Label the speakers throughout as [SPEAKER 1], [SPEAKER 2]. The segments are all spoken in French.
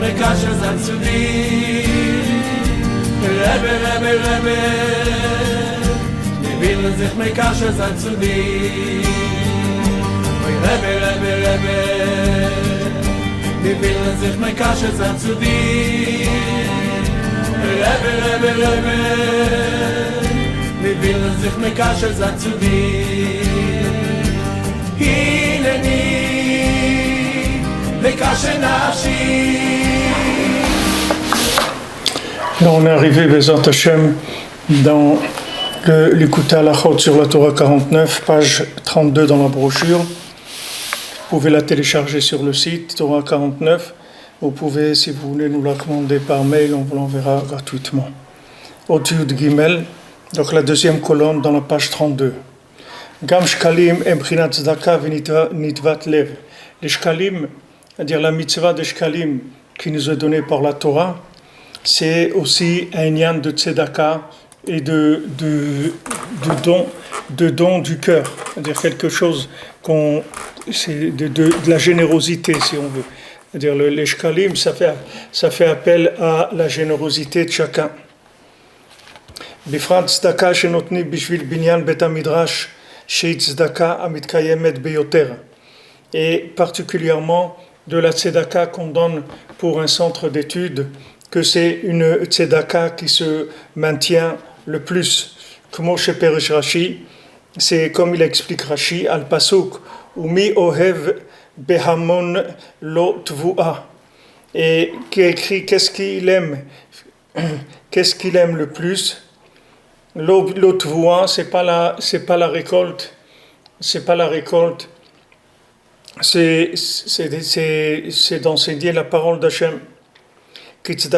[SPEAKER 1] מקשר sein zu dir Rebbe, Rebbe, Rebbe Wir wollen sich מקשר sein zu dir Rebbe, Rebbe, Rebbe Wir wollen sich מקשר sein zu dir Rebbe, Rebbe, Rebbe Wir wollen sich מקשר sein zu dir הנני מקשר נפשי
[SPEAKER 2] Là, on est arrivé, Bezat Hashem, dans l'écoute à la Chod sur la Torah 49, page 32 dans la brochure. Vous pouvez la télécharger sur le site Torah 49. Vous pouvez, si vous voulez, nous la commander par mail, on vous l'enverra gratuitement. Otiud Gimel, donc la deuxième colonne dans la page 32. Gam Shkalim Embrinat Tzedaka Vinitvat Lev. Les Shkalim, c'est-à-dire la mitzvah des Shkalim qui nous est donnée par la Torah, c'est aussi un yan de tzedaka et de don du cœur, c'est-à-dire quelque chose c'est de la générosité si on veut. C'est-à-dire les shkalim, ça fait appel à la générosité de chacun. Bifrat tzedaka shenotni bishvil binyan bet hamidrash shei tzedaka amitkayemet beyoter. Et particulièrement de la tzedaka qu'on donne pour un centre d'études, que c'est une tzedaka qui se maintient le plus. Comme chez Perish Rashi, c'est comme il explique Rashi, al pasuk, umi ohev behamon lo tvua, et qui écrit qu'est-ce qu'il aime le plus. Lo tvua, c'est pas la récolte, c'est d'enseigner la parole d'Hachem. Parce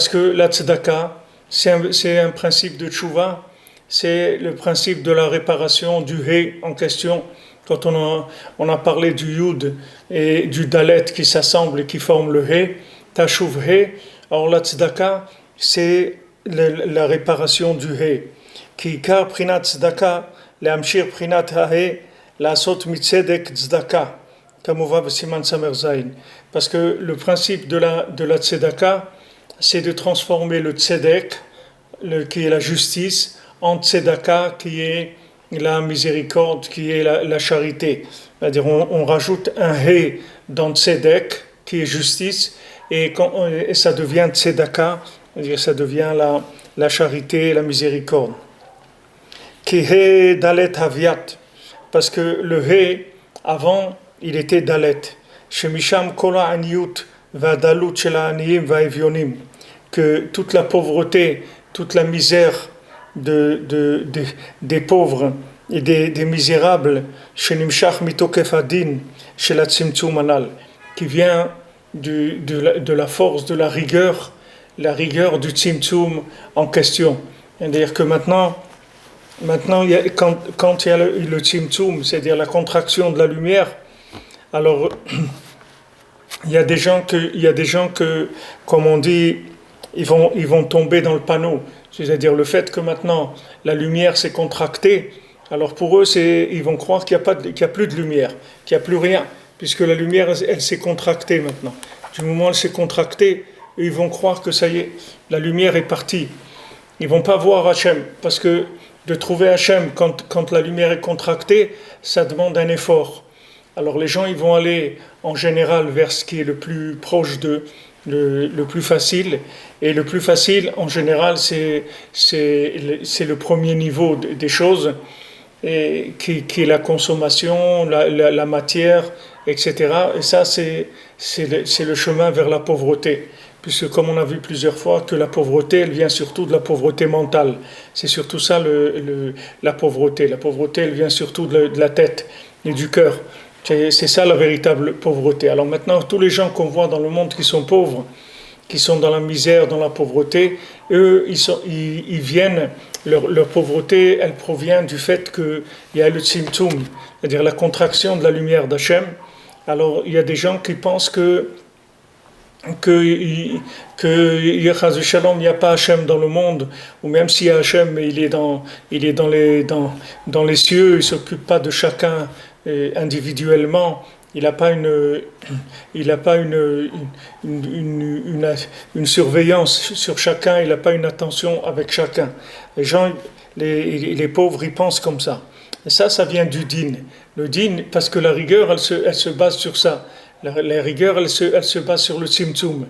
[SPEAKER 2] que la tzedaka, c'est un principe de tchouva, c'est le principe de la réparation du hé en question. Quand on a parlé du yud et du dalet qui s'assemblent et qui forment le hé, tashuv hé, alors la tzedaka, c'est la réparation du hé. Ki kar prinat tzedaka, le'amshir prinat ha'hé, la'asot mitzedek tzedaka. Parce que le principe de la tzedaka, c'est de transformer le tzedek, qui est la justice, en tzedaka, qui est la miséricorde, qui est la charité. C'est-à-dire on rajoute un hé dans tzedek, qui est justice, et ça devient tzedaka, c'est-à-dire ça devient la charité, la miséricorde. Ki hé dalet haviat, parce que le hé, avant, il était dalet. Shemisham kola aniyut vadalut shel aniyim vaevyonim, que toute la pauvreté, toute la misère des pauvres et des misérables, shenimshach mitokef adin shel hatzimtzum anal, qui vient de la force, de la rigueur du tzimtzum en question. C'est-à-dire que maintenant quand il y a le tzimtzum, c'est-à-dire la contraction de la lumière, alors, il y a des gens que, comme on dit, ils vont tomber dans le panneau. C'est-à-dire le fait que maintenant la lumière s'est contractée, alors pour eux, ils vont croire qu'il n'y a plus de lumière, qu'il n'y a plus rien, puisque la lumière, elle s'est contractée maintenant. Du moment où elle s'est contractée, ils vont croire que ça y est, la lumière est partie. Ils ne vont pas voir Hachem, parce que de trouver Hachem quand la lumière est contractée, ça demande un effort. Alors les gens, ils vont aller en général vers ce qui est le plus proche le plus facile. Et le plus facile, en général, c'est le premier niveau des choses, et qui est la consommation, la matière, etc. Et ça, c'est le chemin vers la pauvreté. Puisque comme on a vu plusieurs fois que la pauvreté, elle vient surtout de la pauvreté mentale. C'est surtout ça la pauvreté. La pauvreté, elle vient surtout de la tête et du cœur. C'est ça la véritable pauvreté. Alors maintenant, tous les gens qu'on voit dans le monde qui sont pauvres, qui sont dans la misère, dans la pauvreté, eux, ils viennent, leur pauvreté, elle provient du fait qu'il y a le tzimtzum, c'est-à-dire la contraction de la lumière d'Hachem. Alors il y a des gens qui pensent que il n'y a pas Hachem dans le monde, ou même s'il y a Hachem, mais il est dans les cieux, il ne s'occupe pas de chacun individuellement, il n'a pas une surveillance sur chacun, il n'a pas une attention avec chacun. Les gens, les pauvres, ils pensent comme ça. Et ça vient du din. Le din, parce que la rigueur, elle se base sur ça. La rigueur, elle se base sur le tzimtzum.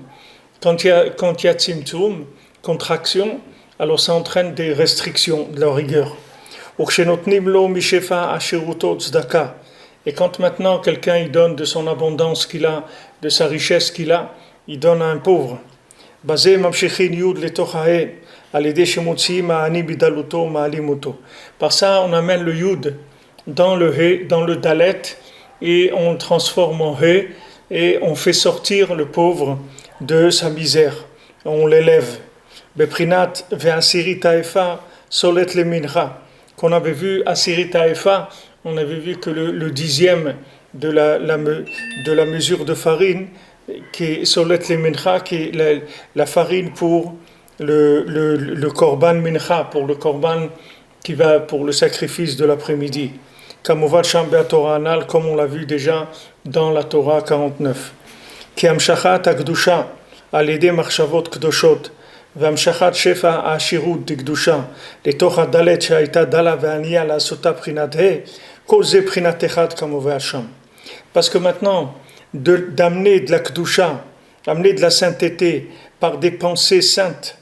[SPEAKER 2] Quand il y a tzimtzum, contraction, alors ça entraîne des restrictions de la rigueur. Et quand maintenant quelqu'un il donne de son abondance qu'il a, de sa richesse qu'il a, il donne à un pauvre. Par ça, on amène le yud dans le he, dans le dalet, et on le transforme en he, et on fait sortir le pauvre de sa misère. On l'élève. Beprinat ve'asiri taefa solet le mincha. Qu'on avait vu asiri taefa, on avait vu que le dixième de la mesure de farine, qui est solet le mincha, qui est la farine pour le korban mincha, pour le korban qui va pour le sacrifice de l'après-midi. Kamuvat sham be'atorah anal, comme on l'a vu déjà dans la Torah 49. Ki amshachat hakdusha al yedei machshavot kdoshot והמשכת שפע העשירות דקדושה לתוך הדלת שהייתה דלה וענייה לעשותה בחינת כל זה בחינת אחד כמובן שם. Parce que maintenant, d'amener de la kdusha, d'amener de la sainteté par des pensées saintes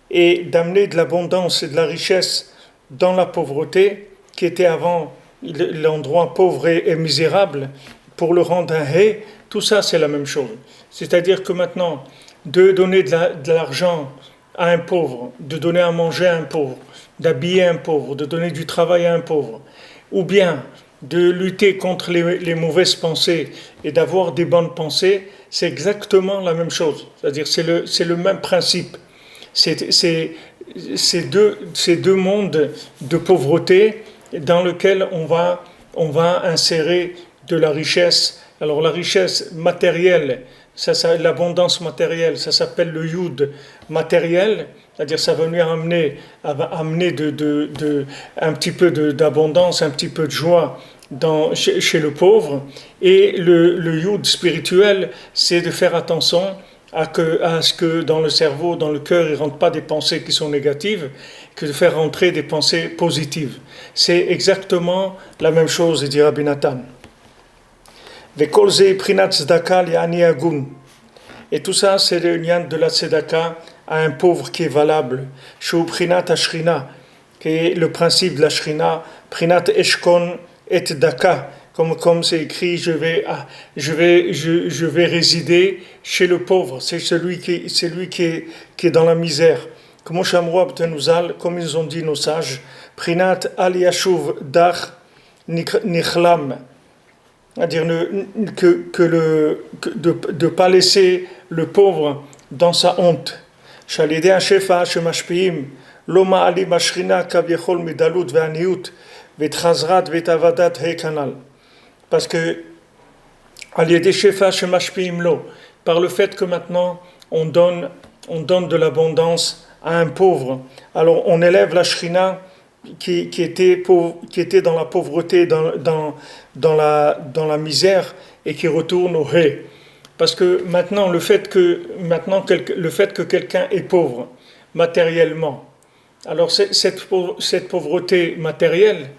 [SPEAKER 2] et d'amener de l'abondance et de la richesse dans la pauvreté qui était avant l'endroit pauvre et misérable pour le rendre un hé, tout ça c'est la même chose. C'est-à-dire que maintenant, de donner de l'argent à un pauvre, de donner à manger à un pauvre, d'habiller un pauvre, de donner du travail à un pauvre, ou bien de lutter contre les mauvaises pensées et d'avoir des bonnes pensées, c'est exactement la même chose. C'est-à-dire c'est le même principe. C'est deux mondes de pauvreté dans lesquels on va insérer de la richesse. Alors la richesse matérielle, l'abondance matérielle, ça s'appelle le yud matériel, c'est-à-dire ça va venir amener un petit peu d'abondance, un petit peu de joie chez le pauvre. Et le yud spirituel, c'est de faire attention à ce que dans le cerveau, dans le cœur, il ne rentre pas des pensées qui sont négatives, que de faire rentrer des pensées positives. C'est exactement la même chose, dit Rabbi Nathan. Et tout ça, c'est le lien de la tzedaka à un pauvre qui est valable. Qui est le principe de la shrina, prinat eshkon et daka, comme c'est écrit, je vais résider chez le pauvre. C'est celui qui est dans la misère. Comme ils ont dit nos sages, prinat al yashuv dach nichlam. C'est-à-dire de ne pas laisser le pauvre dans sa honte. Parce que par le fait que maintenant on donne de l'abondance à un pauvre, alors on élève la shrina qui était dans la pauvreté, dans la misère, et qui retourne au hé. Parce que maintenant, le fait que quelqu'un est pauvre matériellement, alors cette pauvreté matérielle,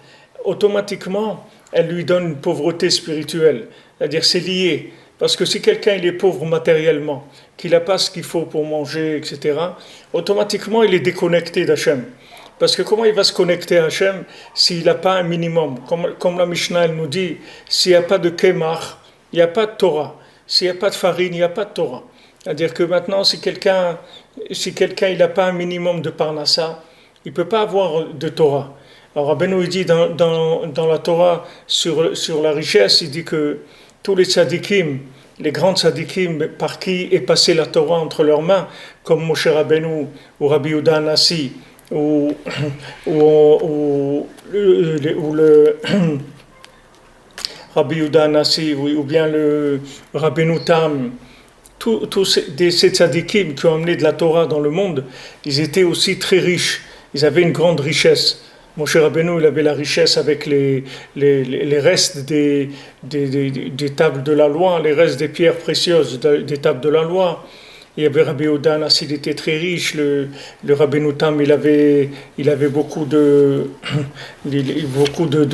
[SPEAKER 2] automatiquement, elle lui donne une pauvreté spirituelle. C'est-à-dire, c'est lié. Parce que si quelqu'un il est pauvre matériellement, qu'il n'a pas ce qu'il faut pour manger, etc., automatiquement, il est déconnecté d'Hachem. Parce que comment il va se connecter à Hachem s'il n'a pas un minimum? Comme la Mishnah elle nous dit, s'il n'y a pas de Kemach, il n'y a pas de Torah. S'il n'y a pas de farine, il n'y a pas de Torah. C'est-à-dire que maintenant, si quelqu'un il n'a pas un minimum de Parnassa, il ne peut pas avoir de Torah. Alors Rabbeinu il dit dans la Torah sur la richesse, il dit que tous les tzadikim, les grands tzadikim par qui est passée la Torah entre leurs mains, comme Moshe Rabbeinu ou Rabbi Yehuda Hanassi, ou le Rabbi Yehuda Hanassi, ou bien le Rabbeinu Tam, tous ces tzadikim qui ont amené de la Torah dans le monde, ils étaient aussi très riches, ils avaient une grande richesse. Moshe Rabbeinu, il avait la richesse avec les restes des tables de la loi, les restes des pierres précieuses des tables de la loi. Il y avait Rabbi Odan, il était très riche. Le Rabbeinu Tam, il avait beaucoup de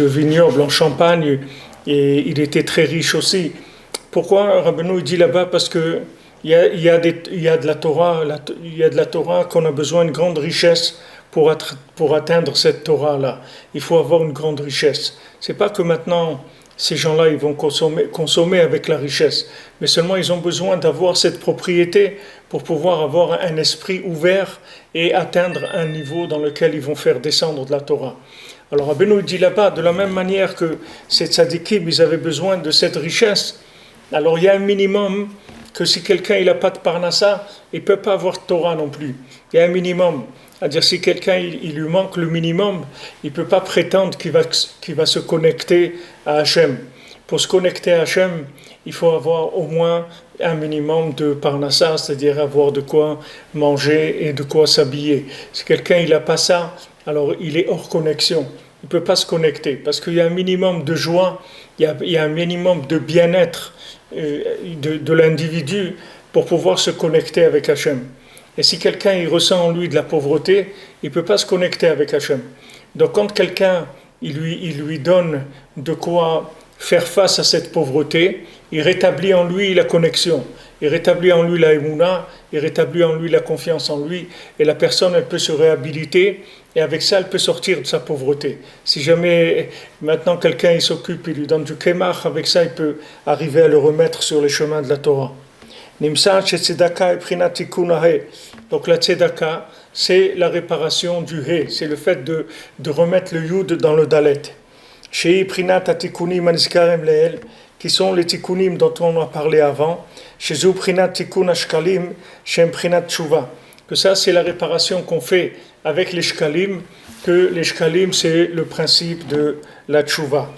[SPEAKER 2] vignobles en Champagne et il était très riche aussi. Pourquoi Rabbeinu dit là-bas? Parce que il y a de la Torah, il y a de la Torah qu'on a besoin d'une grande richesse pour atteindre cette Torah-là. Il faut avoir une grande richesse. C'est pas que maintenant ces gens-là ils vont consommer avec la richesse, mais seulement ils ont besoin d'avoir cette propriété pour pouvoir avoir un esprit ouvert et atteindre un niveau dans lequel ils vont faire descendre de la Torah. Alors Rabbeinu dit là-bas, de la même manière que ces tzadikim, ils avaient besoin de cette richesse, alors il y a un minimum que si quelqu'un n'a pas de parnassa, il ne peut pas avoir de Torah non plus. Il y a un minimum. C'est-à-dire si quelqu'un il lui manque le minimum, il ne peut pas prétendre qu'il va se connecter à Hachem. Pour se connecter à Hachem, il faut avoir au moins un minimum de parnassa, c'est-à-dire avoir de quoi manger et de quoi s'habiller. Si quelqu'un n'a pas ça, alors il est hors connexion. Il ne peut pas se connecter parce qu'il y a un minimum de joie, il y a un minimum de bien-être de l'individu pour pouvoir se connecter avec Hachem. Et si quelqu'un il ressent en lui de la pauvreté, il ne peut pas se connecter avec Hachem. Donc quand quelqu'un il lui donne de quoi faire face à cette pauvreté, il rétablit en lui la connexion, il rétablit en lui la émouna, il rétablit en lui la confiance en lui, et la personne elle peut se réhabiliter, et avec ça elle peut sortir de sa pauvreté. Si jamais maintenant quelqu'un il s'occupe, il lui donne du kémach, avec ça il peut arriver à le remettre sur les chemins de la Torah. Nimsa tzedaka et prinat tikkun hahe. Donc la tzedaka, c'est la réparation du he, c'est le fait de remettre le yud dans le dalet. Shei prinat atikunim anizkarem leel, qui sont les tikkunim dont on a parlé avant. Shezu prinat tikkun ashkalim, shem prinat tshuva. Que ça c'est la réparation qu'on fait avec les shkalim, que les shkalim c'est le principe de la tshuva.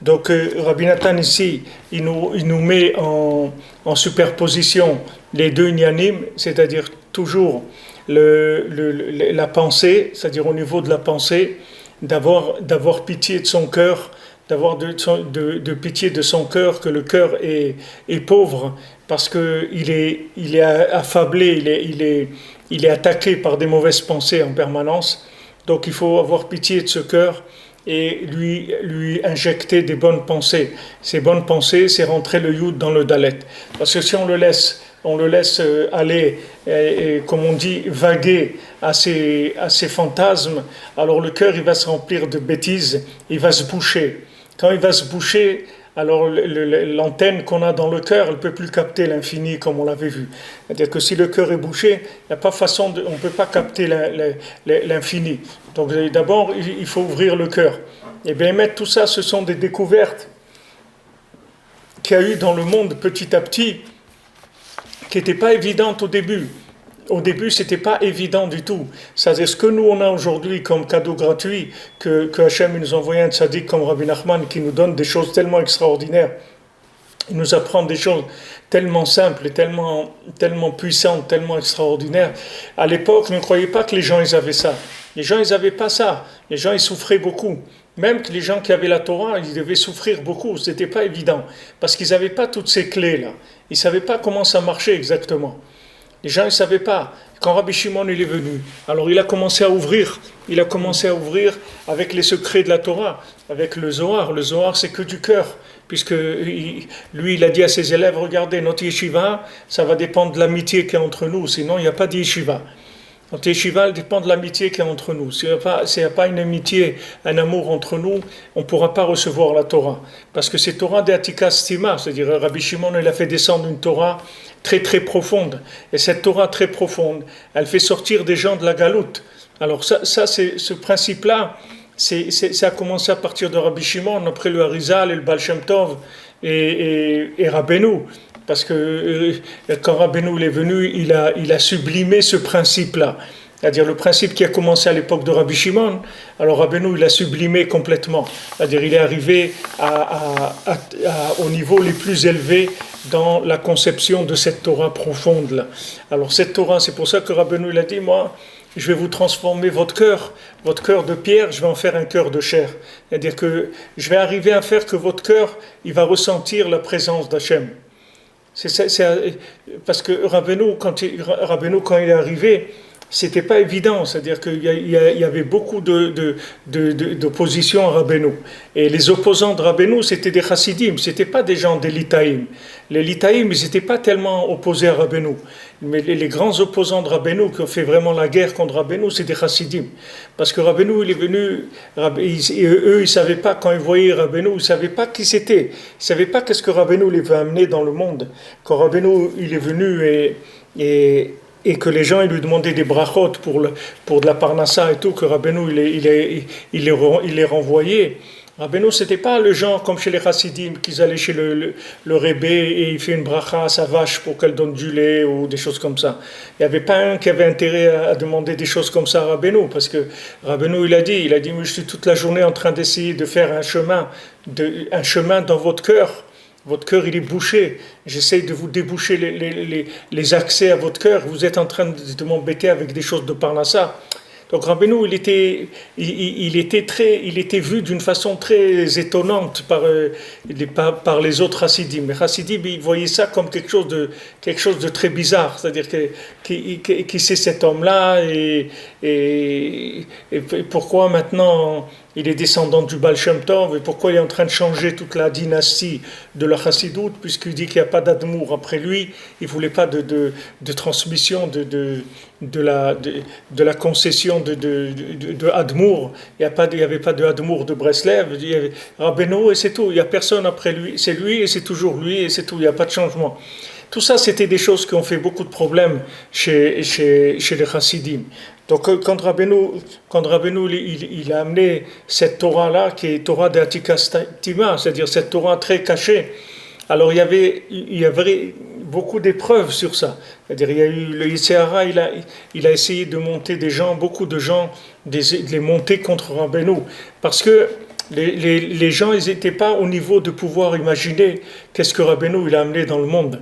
[SPEAKER 2] Donc Rabbi Nathan ici, il nous met en superposition les deux inyanim, c'est-à-dire toujours la pensée, c'est-à-dire au niveau de la pensée, d'avoir pitié de son cœur, d'avoir de pitié de son cœur, que le cœur est pauvre, parce qu'il est affablé, il est attaqué par des mauvaises pensées en permanence. Donc il faut avoir pitié de ce cœur et lui injecter des bonnes pensées. Ces bonnes pensées, c'est rentrer le yud dans le dalet. Parce que si on le laisse aller, comme on dit, vaguer à ses fantasmes, alors le cœur il va se remplir de bêtises, il va se boucher. Quand il va se boucher, alors l'antenne qu'on a dans le cœur, elle ne peut plus capter l'infini comme on l'avait vu. C'est-à-dire que si le cœur est bouché, il n'y a pas façon on ne peut pas capter l'infini. Donc d'abord, il faut ouvrir le cœur. Et bien mettre tout ça, ce sont des découvertes qu'il y a eu dans le monde petit à petit, qui n'étaient pas évidentes au début. Au début, ce n'était pas évident du tout. C'est-à-dire ce que nous, on a aujourd'hui comme cadeau gratuit, que Hachem nous a envoyé un tzaddik comme Rabbi Nachman, qui nous donne des choses tellement extraordinaires. Il nous apprend des choses tellement simples et tellement puissantes, tellement extraordinaires. À l'époque, ne croyez pas que les gens ils avaient ça. Les gens, ils n'avaient pas ça. Les gens, ils souffraient beaucoup. Même que les gens qui avaient la Torah, ils devaient souffrir beaucoup. Ce n'était pas évident. Parce qu'ils n'avaient pas toutes ces clés-là. Ils ne savaient pas comment ça marchait exactement. Les gens ne savaient pas. Quand Rabbi Shimon il est venu, alors il a commencé à ouvrir. Il a commencé à ouvrir avec les secrets de la Torah, avec le Zohar. Le Zohar, c'est que du cœur. Puisque lui, il a dit à ses élèves, regardez, notre yeshiva, ça va dépendre de l'amitié qu'il y a entre nous. Sinon, il n'y a pas de yeshiva. Notre yeshiva dépend de l'amitié qu'il y a entre nous. S'il n'y a pas une amitié, un amour entre nous, on ne pourra pas recevoir la Torah. Parce que c'est Torah d'Atika Stima, c'est-à-dire Rabbi Shimon, il a fait descendre une Torah très très profonde. Et cette Torah très profonde, elle fait sortir des gens de la galoute. Alors ça c'est ce principe-là, ça a commencé à partir de Rabbi Shimon, après le Harizal et le Baal Shem Tov et Rabbeinu. Parce que quand Rabbeinu est venu, il a sublimé ce principe-là. C'est-à-dire le principe qui a commencé à l'époque de Rabbi Shimon, alors Rabbeinu il a sublimé complètement. C'est-à-dire il est arrivé au niveau les plus élevés dans la conception de cette Torah profonde-là. Alors cette Torah, c'est pour ça que Rabbeinu il a dit, moi, je vais vous transformer votre cœur de pierre, je vais en faire un cœur de chair. C'est-à-dire que je vais arriver à faire que votre cœur, il va ressentir la présence d'Hachem. Parce que Rabbeinu, quand il est arrivé, c'était pas évident, c'est-à-dire qu'il y avait beaucoup d'opposition à Rabbeinu. Et les opposants de Rabbeinu, c'était des chassidim, c'était pas des gens des litaïm. Les litaïm, ils n'étaient pas tellement opposés à Rabbeinu. Mais les grands opposants de Rabbeinu, qui ont fait vraiment la guerre contre Rabbeinu, c'est des chassidim. Parce que Rabbeinu, il est venu, eux, ils savaient pas, quand ils voyaient Rabbeinu, ils savaient pas qui c'était. Ils savaient pas qu'est-ce que Rabbeinu les veut amener dans le monde. Quand Rabbeinu, il est venu et que les gens ils lui demandaient des brachot pour de la parnassa et tout, que Rabbeinu il les renvoyait. Rabbeinu, c'était pas le genre comme chez les chassidim, qu'ils allaient chez le rébé et il fait une bracha à sa vache pour qu'elle donne du lait ou des choses comme ça. Il n'y avait pas un qui avait intérêt à demander des choses comme ça à Rabbeinu, parce que Rabbeinu il a dit, mais je suis toute la journée en train d'essayer de faire un chemin dans votre cœur. Votre cœur, il est bouché. J'essaye de vous déboucher les accès à votre cœur. Vous êtes en train de m'embêter avec des choses de parnassa. Donc Rabbeinu, il était vu d'une façon très étonnante par les autres chassidim. Les chassidim, ils voyaient ça comme quelque chose de très bizarre. C'est-à-dire qui c'est cet homme-là et pourquoi maintenant il est descendant du Baal Shem Tov et pourquoi il est en train de changer toute la dynastie de la chassidoute puisqu'il dit qu'il n'y a pas d'Admour après lui. Il ne voulait pas de transmission de la concession de Admour. Il n'y avait pas de Admour de Breslev. Il y avait Rabbeinu et c'est tout. Il n'y a personne après lui. C'est lui et c'est toujours lui et c'est tout. Il n'y a pas de changement. Tout ça, c'était des choses qui ont fait beaucoup de problèmes chez les chassidim. Donc quand Rabbeinu il a amené cette Torah-là, qui est Torah d'Atikastima, c'est-à-dire cette Torah très cachée, alors il y avait beaucoup d'épreuves sur ça. C'est-à-dire il y a eu le Yetzer Hara, il a essayé de monter beaucoup de gens, de les monter contre Rabbeinu, parce que les gens, ils n'étaient pas au niveau de pouvoir imaginer qu'est-ce que Rabbeinu il a amené dans le monde.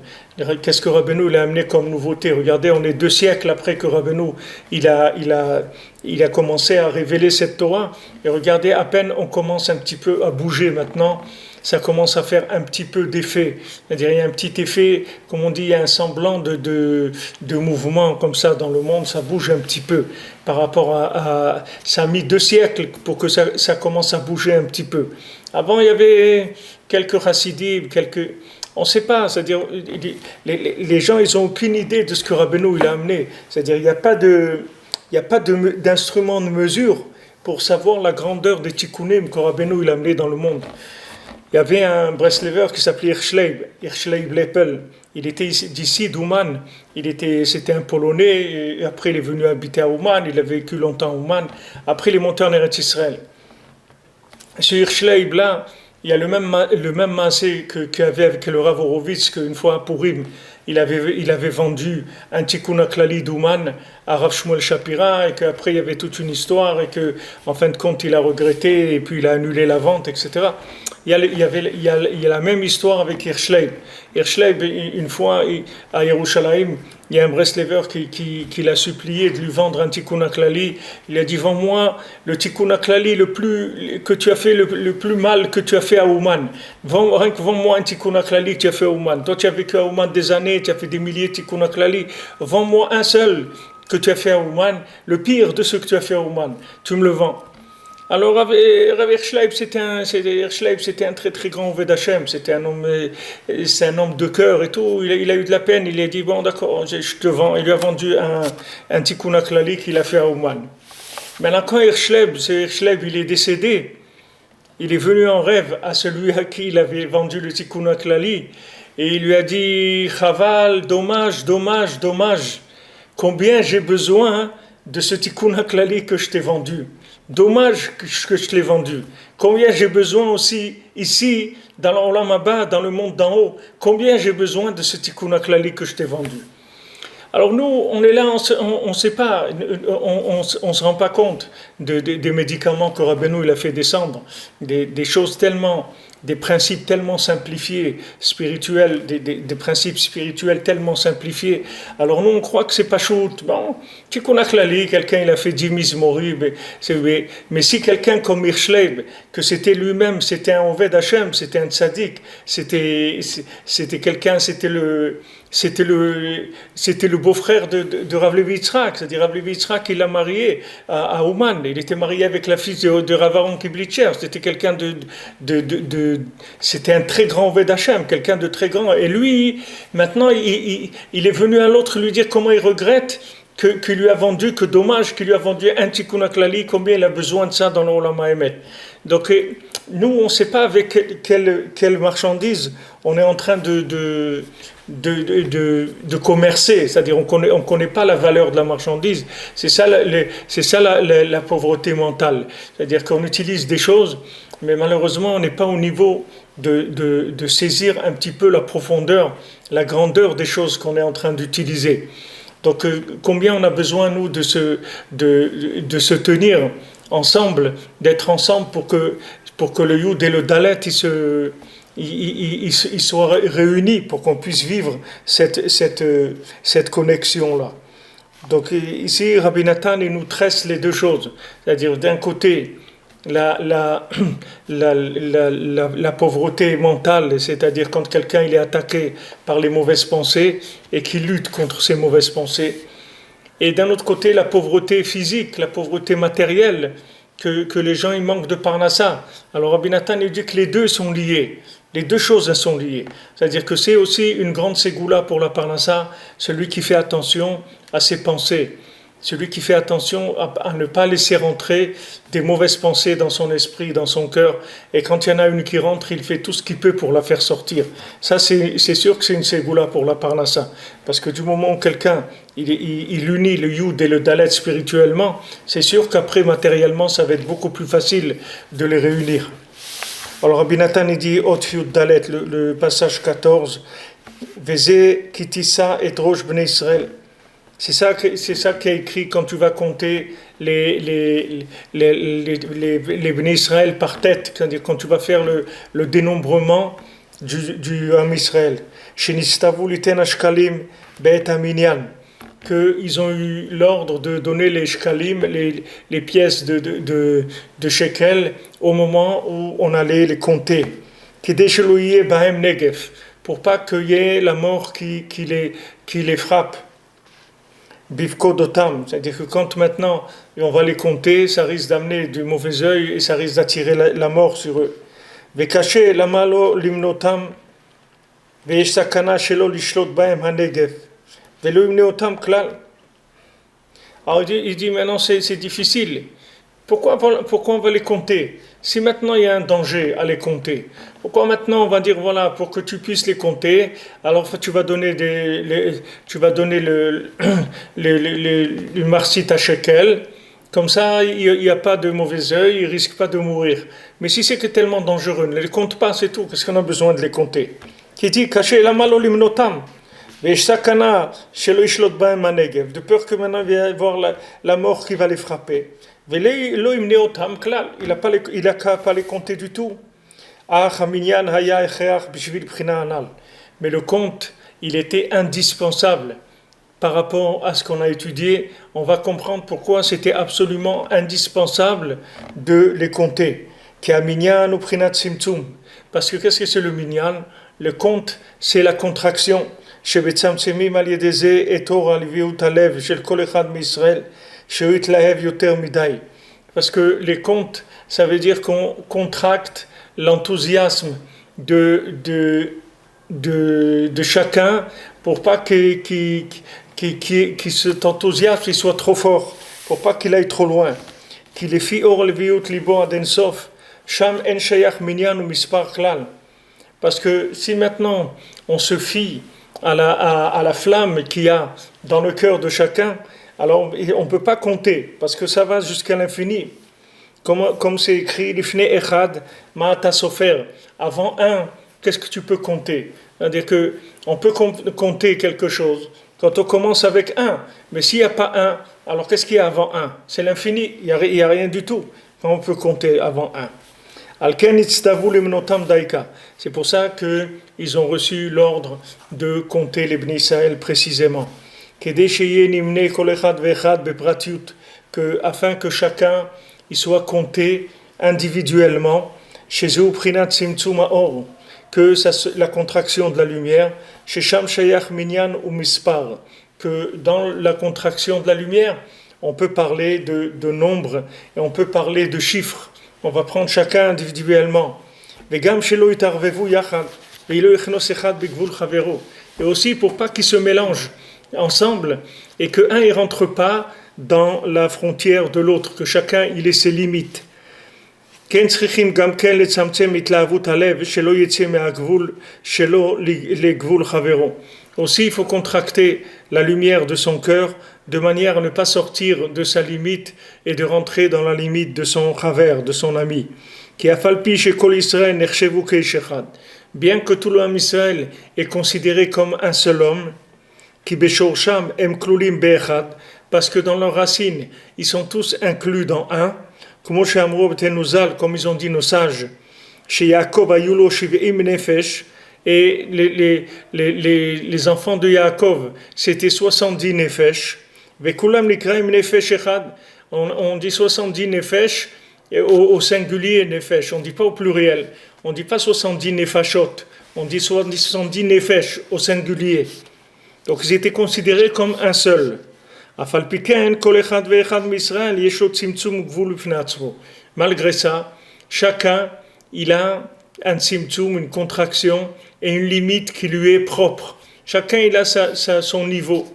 [SPEAKER 2] Qu'est-ce que Rabbeinu il a amené comme nouveauté. Regardez, on est 2 siècles après que Rabbeinu il a commencé à révéler cette Torah. Et regardez, à peine on commence un petit peu à bouger maintenant. Ça commence à faire un petit peu d'effet. C'est-à-dire, il y a un petit effet, comme on dit, il y a un semblant de mouvement comme ça dans le monde, ça bouge un petit peu. Par rapport à ça a mis 2 siècles pour que ça commence à bouger un petit peu. Avant, il y avait quelques chassidim, on ne sait pas, c'est-à-dire, les gens, ils n'ont aucune idée de ce que Rabbeinu il a amené. C'est-à-dire, il n'y a pas d'instrument de mesure pour savoir la grandeur des tikkunim que Rabbeinu il a amené dans le monde. Il y avait un Breslever qui s'appelait Hirschleib Lepel. Il était d'ici, d'Ouman. C'était un Polonais. Et après, il est venu habiter à Ouman. Il a vécu longtemps à Ouman. Après, il est monté en Eretz Israël. Ce Hirschleib là, il y a le même massé qu'il y avait avec le Rav Horowitz qu'une fois à Purim. Il avait vendu un Tikkun HaKlali d'Ouman à Rav Shmuel Shapira et qu'après il y avait toute une histoire et qu'en fin de compte il a regretté et puis il a annulé la vente, etc. Il y a la même histoire avec Hirschleib. Hirschleib, une fois à Yerushalayim, il y a un Breslever qui l'a supplié de lui vendre un Tikkun HaKlali. Il a dit, vends-moi le Tikkun HaKlali que tu as fait le plus mal que tu as fait à Ouman. Vends-moi un Tikkun HaKlali que tu as fait à Ouman. Toi tu as vécu à Ouman des années, tu as fait des milliers de Tikkun HaKlali. Vends-moi un seul que tu as fait à Ouman, le pire de ce que tu as fait à Ouman. Tu me le vends. Alors Rav Hirschleib, c'était un très très grand Oved Hashem, c'est un homme de cœur et tout. Il a eu de la peine, il a dit bon d'accord, je te vends. Il lui a vendu un Tikkun HaKlali qu'il a fait à Ouman. Maintenant quand Hirschleib il est décédé, il est venu en rêve à celui à qui il avait vendu le Tikkun HaKlali et il lui a dit Chaval, dommage, combien j'ai besoin de ce Tikkun HaKlali que je t'ai vendu. Dommage que je te l'ai vendu. Combien j'ai besoin aussi ici, dans l'Olam Haba, dans le monde d'en haut, combien j'ai besoin de ce Tikkun HaKlali que je t'ai vendu. Alors nous, on est là, on ne sait pas, on se rend pas compte des médicaments que Rabbeinu il a fait descendre, des choses tellement des principes tellement simplifiés, spirituels, des principes spirituels tellement simplifiés. Alors nous, on croit que c'est pas shoot. Bon, tu connais que la lit, quelqu'un il a fait 10 Mizmori, mais si quelqu'un comme Hirschleib, que c'était lui-même, c'était un Oved Hashem, c'était un tzaddik, c'était quelqu'un, c'était le beau-frère de Rav Levi Yitzhak, c'est-à-dire Rav Levi Yitzhak, il l'a marié à Ouman, il était marié avec la fille de Rav Aaron Kiblitcher, c'était quelqu'un c'était un très grand Oved Hashem, quelqu'un de très grand, et lui, maintenant, il est venu à l'autre lui dire comment il regrette qu'il lui a vendu, que dommage qu'il lui a vendu un Tikkun HaKlali, combien il a besoin de ça dans le Olam HaEmet. Donc, nous, on ne sait pas avec quelle marchandise on est en train de commercer, c'est-à-dire on connaît pas la valeur de la marchandise. C'est ça la pauvreté mentale, c'est-à-dire qu'on utilise des choses, mais malheureusement on n'est pas au niveau de saisir un petit peu la profondeur, la grandeur des choses qu'on est en train d'utiliser. Donc combien on a besoin nous de se tenir ensemble, d'être ensemble pour que le Yud et le Dalet ils soient réunis pour qu'on puisse vivre cette connexion-là. Donc ici, Rabbi Nathan, il nous tresse les deux choses. C'est-à-dire, d'un côté, la pauvreté mentale, c'est-à-dire quand quelqu'un il est attaqué par les mauvaises pensées et qui lutte contre ces mauvaises pensées. Et d'un autre côté, la pauvreté physique, la pauvreté matérielle, que les gens ils manquent de parnassa. Alors Rabbi Nathan il dit que les deux sont liés. Les deux choses elles sont liées. C'est-à-dire que c'est aussi une grande ségoula pour la parnassa, celui qui fait attention à ses pensées, celui qui fait attention à ne pas laisser rentrer des mauvaises pensées dans son esprit, dans son cœur. Et quand il y en a une qui rentre, il fait tout ce qu'il peut pour la faire sortir. Ça, c'est sûr que c'est une ségoula pour la parnassa. Parce que du moment où quelqu'un il unit le Yud et le Dalet spirituellement, c'est sûr qu'après, matériellement, ça va être beaucoup plus facile de les réunir. Alors Rabbi Nathan il dit Ot Yud Dalet, le passage 14, Veze Kitissa et Rosh Bnei Israël. C'est ça qui est écrit quand tu vas compter les Bnei Israël par tête, c'est-à-dire quand tu vas faire le dénombrement du Ham Israël. Shenistavu liten ashkalim be'et haminyan, qu'ils ont eu l'ordre de donner les shkalim, les pièces de shekel, au moment où on allait les compter. Kidei shelo yeh bahem negev, pour pas qu'il y ait la mort qui les frappe. Bivko dotam, c'est-à-dire que quand maintenant on va les compter, ça risque d'amener du mauvais œil et ça risque d'attirer la mort sur eux. Vekaché lamalo limnotam, veyesh sakana shelo lishlot bahem hanegev. Alors il dit maintenant c'est difficile. Pourquoi on va les compter? Si maintenant il y a un danger à les compter, pourquoi maintenant on va dire voilà, pour que tu puisses les compter, alors tu vas donner le marcite à shekel, comme ça il n'y a pas de mauvais œil, il ne risque pas de mourir. Mais si c'est que tellement dangereux, ne les compte pas, c'est tout, parce qu'on a besoin de les compter. Qui dit caché la malo limnotam. De peur que maintenant il va y avoir la mort qui va les frapper. Il n'a qu'à pas les compter du tout. Mais le compte, il était indispensable par rapport à ce qu'on a étudié. On va comprendre pourquoi c'était absolument indispensable de les compter. Parce que qu'est-ce que c'est le minyan? Le compte, c'est la contraction. שמצמצמים על ידי זה את אור הלוויות הלב של כל אחד מישראל שהוא יתלהב יותר מדי. Parce que les comptes, ça veut dire qu'on contracte l'enthousiasme de chacun pour pas que cet enthousiasme soit trop fort, pour pas qu'il aille trop loin. Qu'il est fi or leviut libo ad ensof, sham en shayach minyan ou mispar klal. Parce que si maintenant on se fie à la flamme qu'il y a dans le cœur de chacun, alors on ne peut pas compter, parce que ça va jusqu'à l'infini. Comme c'est écrit, l'ifne echad ma'ata sofer. Avant un, qu'est-ce que tu peux compter? C'est-à-dire qu'on peut compter quelque chose quand on commence avec un, mais s'il n'y a pas un, alors qu'est-ce qu'il y a avant un? C'est l'infini, il n'y a rien du tout. On peut compter avant un. Alken itztavu lemnotam daika. C'est pour ça qu'ils ont reçu l'ordre de compter les Bnei Israël précisément. Kedei sheyeh nimne kol echad ve'echad bepratiut, afin que chacun il soit compté individuellement, chez eux prinat simtsum ha'or, que la contraction de la lumière, chez Sham Shayach Minyan ou Mispar, que dans la contraction de la lumière, on peut parler de nombre et on peut parler de chiffres. On va prendre chacun individuellement. Et aussi pour pas qu'ils se mélangent ensemble et qu'un ne rentre pas dans la frontière de l'autre, que chacun il ait ses limites. Aussi, il faut contracter la lumière de son cœur de manière à ne pas sortir de sa limite et de rentrer dans la limite de son chaver, de son ami. Bien que tout l'homme Israël est considéré comme un seul homme, parce que dans leurs racines, ils sont tous inclus dans un, comme ils ont dit nos sages, chez Yaakov Ayulo Shiv'im Nefesh, et les enfants de Yaakov, c'était 70 Nefesh, Vekulam Nikraim Nefesh Echad, on dit 70 Nefesh au singulier Nefesh, on ne dit pas au pluriel, on ne dit pas 70 Nefashot, on dit 70 Nefesh au singulier. Donc ils étaient considérés comme un seul. Malgré ça, chacun il a un tzimtzum, une contraction et une limite qui lui est propre. Chacun il a son niveau.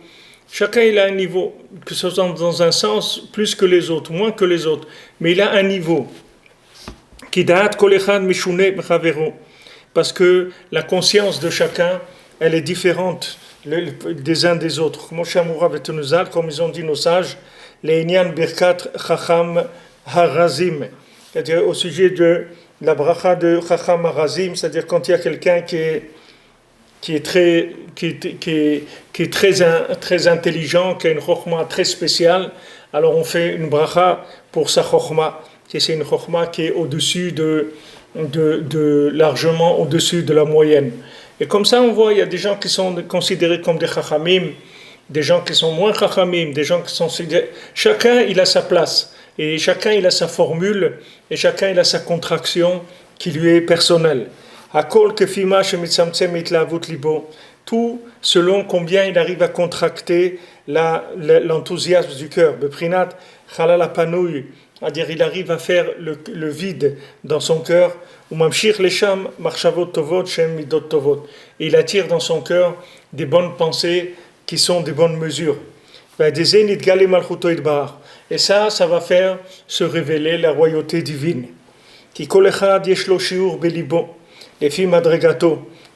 [SPEAKER 2] Chacun il a un niveau, que ce soit dans un sens plus que les autres, moins que les autres, mais il a un niveau. Parce que la conscience de chacun, elle est différente des uns des autres. Comme ils ont dit nos sages, les Inyan Birkat Chacham Harazim, c'est-à-dire au sujet de la bracha de Chacham Harazim, c'est-à-dire quand il y a quelqu'un qui est très intelligent, qui a une chokhma très spéciale, alors on fait une bracha pour sa chokhma, c'est une chokhma qui est au-dessus largement au-dessus de la moyenne. Et comme ça, on voit, il y a des gens qui sont considérés comme des chachamim, des gens qui sont moins chachamim, des gens qui sont... Chacun, il a sa place, et chacun, il a sa formule, et chacun, il a sa contraction qui lui est personnelle. Hakol kefima shemitzamtzem itlavut libo. Tout selon combien il arrive à contracter l'enthousiasme du cœur. Beprinat chalal apanouy, c'est-à-dire il arrive à faire le vide dans son cœur. Il attire dans son cœur des bonnes pensées qui sont des bonnes mesures. Et ça va faire se révéler la royauté divine.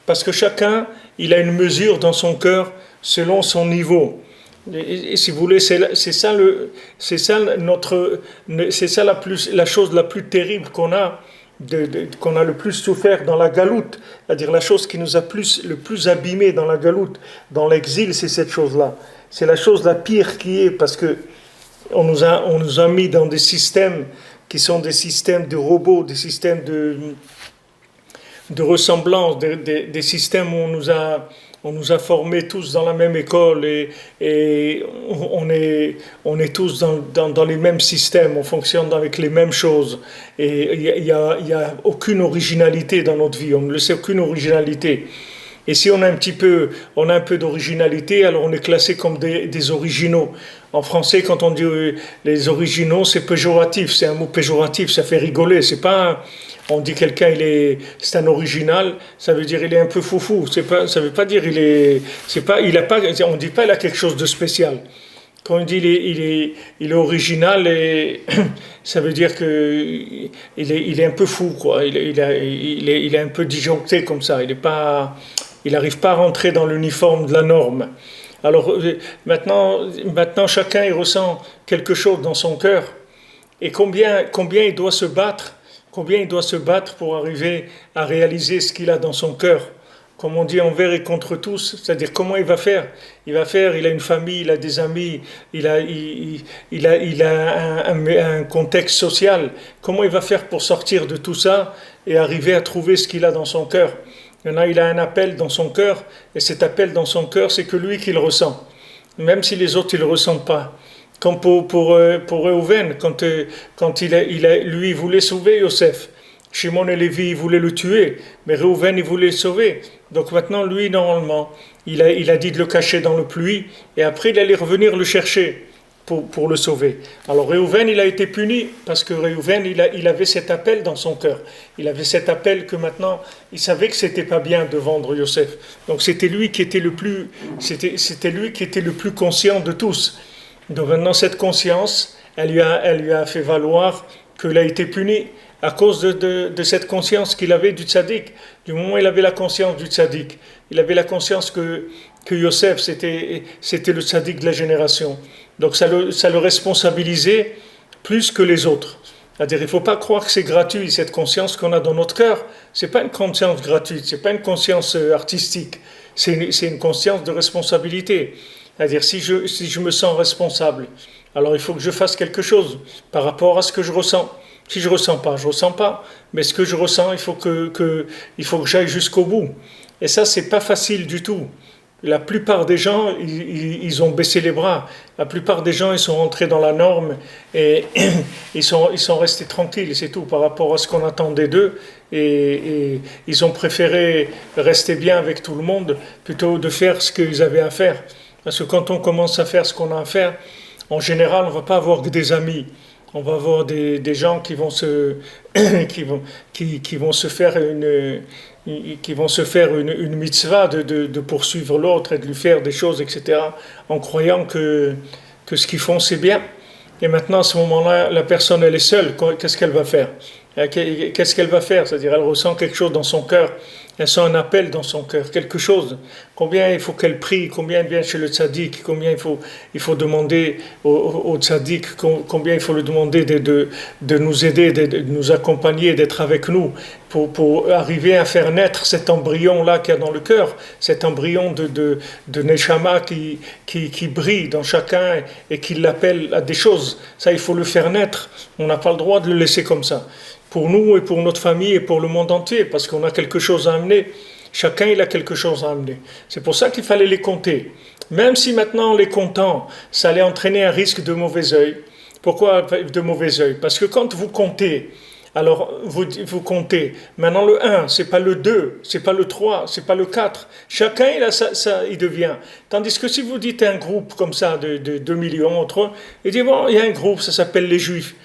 [SPEAKER 2] Parce que chacun, il a une mesure dans son cœur selon son niveau. Et si vous voulez, c'est ça la chose la plus terrible qu'on a le plus souffert dans la galoute, c'est-à-dire la chose qui nous a le plus abîmé dans la galoute, dans l'exil, c'est cette chose-là. C'est la chose la pire qui est, parce que on nous a mis dans des systèmes qui sont des systèmes de robots, des systèmes de ressemblance, des systèmes où on nous a formés tous dans la même école et on est tous dans les mêmes systèmes, on fonctionne avec les mêmes choses et il y a aucune originalité dans notre vie, on ne le sait, aucune originalité. Et si on a un peu d'originalité, alors on est classé comme des originaux. En français, quand on dit les originaux, c'est péjoratif, c'est un mot péjoratif, ça fait rigoler, c'est pas... On dit quelqu'un c'est un original, ça veut dire il est un peu foufou. Ça veut pas dire on dit pas il a quelque chose de spécial. Quand on dit il est original, et ça veut dire que il est un peu fou, quoi. Il est un peu disjoncté comme ça. Il n'arrive pas à rentrer dans l'uniforme de la norme. Alors maintenant chacun il ressent quelque chose dans son cœur. Et combien il doit se battre. Combien il doit se battre pour arriver à réaliser ce qu'il a dans son cœur. comme on dit, envers et contre tous. C'est-à-dire, comment il va faire? Il a une famille, il a des amis, il a un contexte social. Comment il va faire pour sortir de tout ça et arriver à trouver ce qu'il a dans son cœur? Il a un appel dans son cœur, et cet appel dans son cœur, c'est que lui qui le ressent. Même si les autres, ils ne le ressentent pas. Comme pour Reuven, quand lui, il voulait sauver Yosef. Shimon et Lévi, ils voulaient le tuer, mais Reuven, il voulait le sauver. Donc maintenant, lui, normalement, il a dit de le cacher dans le pluie, et après, il allait revenir le chercher pour le sauver. Alors Reuven, il a été puni, parce que Reuven, il avait cet appel dans son cœur. Il avait cet appel que maintenant, il savait que c'était pas bien de vendre Yosef. Donc c'était lui qui était le plus conscient de tous. Donc maintenant, cette conscience, elle lui a fait valoir qu'il a été puni à cause de cette conscience qu'il avait du tzaddik. Du moment où il avait la conscience du tzaddik, il avait la conscience que Yosef, c'était le tzaddik de la génération. Donc ça le responsabilisait plus que les autres. C'est-à-dire, il ne faut pas croire que c'est gratuit, cette conscience qu'on a dans notre cœur. Ce n'est pas une conscience gratuite, ce n'est pas une conscience artistique. C'est une conscience de responsabilité. C'est-à-dire, si je me sens responsable, alors il faut que je fasse quelque chose par rapport à ce que je ressens. Si je ne ressens pas. Mais ce que je ressens, il faut que j'aille jusqu'au bout. Et ça, ce n'est pas facile du tout. La plupart des gens, ils ont baissé les bras. La plupart des gens, ils sont rentrés dans la norme et ils sont restés tranquilles, c'est tout, par rapport à ce qu'on attendait d'eux. Et ils ont préféré rester bien avec tout le monde plutôt de faire ce qu'ils avaient à faire. Parce que quand on commence à faire ce qu'on a à faire, en général, on ne va pas avoir que des amis. On va avoir des gens qui vont se faire une mitzvah de poursuivre l'autre et de lui faire des choses, etc., en croyant que ce qu'ils font, c'est bien. Et maintenant, à ce moment-là, la personne, elle est seule. Qu'est-ce qu'elle va faire? C'est-à-dire, elle ressent quelque chose dans son cœur. Elle sent un appel dans son cœur, quelque chose. Combien il faut qu'elle prie, combien elle vient chez le tzaddik, combien il faut demander au tzaddik, combien il faut lui demander de nous aider, de nous accompagner, d'être avec nous, pour arriver à faire naître cet embryon-là qu'il y a dans le cœur, cet embryon de Neshama qui brille dans chacun et qui l'appelle à des choses. Ça, il faut le faire naître. On n'a pas le droit de le laisser comme ça. Pour nous et pour notre famille et pour le monde entier, parce qu'on a quelque chose à amener. Chacun, il a quelque chose à amener. C'est pour ça qu'il fallait les compter. Même si maintenant, en les comptant, ça allait entraîner un risque de mauvais œil. Pourquoi de mauvais œil? Parce que quand vous comptez, alors vous comptez. Maintenant, le 1, c'est pas le 2, c'est pas le 3, c'est pas le 4. Chacun, il devient. Tandis que si vous dites un groupe comme ça de 2 millions, il dit, bon, il y a un groupe, ça s'appelle les Juifs.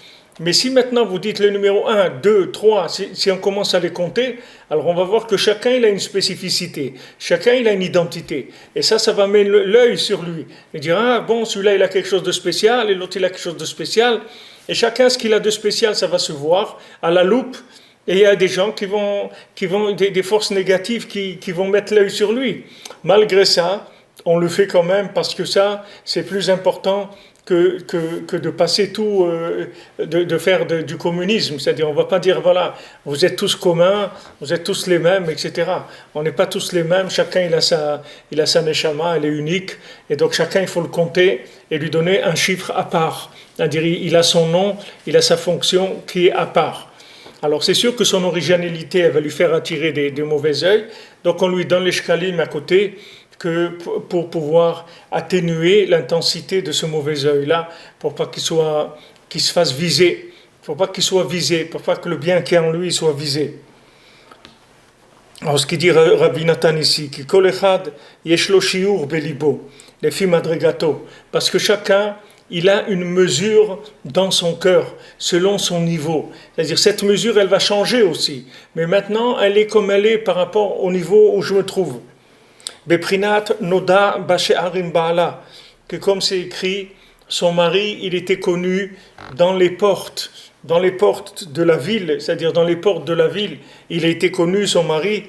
[SPEAKER 2] Mais si maintenant vous dites le numéro 1, 2, 3, si on commence à les compter, alors on va voir que chacun il a une spécificité, chacun il a une identité. Et ça va mettre l'œil sur lui. Il dira, ah bon, celui-là il a quelque chose de spécial, et l'autre il a quelque chose de spécial. Et chacun ce qu'il a de spécial, ça va se voir à la loupe. Et il y a des gens qui vont des forces négatives qui vont mettre l'œil sur lui. Malgré ça, on le fait quand même parce que ça, c'est plus important que de passer tout, de faire du communisme. C'est-à-dire, on ne va pas dire, voilà, vous êtes tous communs, vous êtes tous les mêmes, etc. On n'est pas tous les mêmes, chacun il a sa neshama, elle est unique, et donc chacun il faut le compter et lui donner un chiffre à part. C'est-à-dire, il a son nom, il a sa fonction qui est à part. Alors c'est sûr que son originalité, elle va lui faire attirer des mauvais œils, donc on lui donne les shkalim à côté, pour pouvoir atténuer l'intensité de ce mauvais œil-là, pour pas qu'il se fasse viser, pour pas qu'il soit visé, pour pas que le bien qui est en lui soit visé. Alors ce qu'il dit Rabbi Nathan ici, qui kol echad yesh lo shiur belibo, les filles madrigato, parce que chacun il a une mesure dans son cœur, selon son niveau. C'est-à-dire cette mesure, elle va changer aussi, mais maintenant elle est comme elle est par rapport au niveau où je me trouve. Beprinat Noda Bashe'arim Baala, que comme c'est écrit, son mari, il était connu dans les portes de la ville, c'est-à-dire dans les portes de la ville, il a été connu, son mari,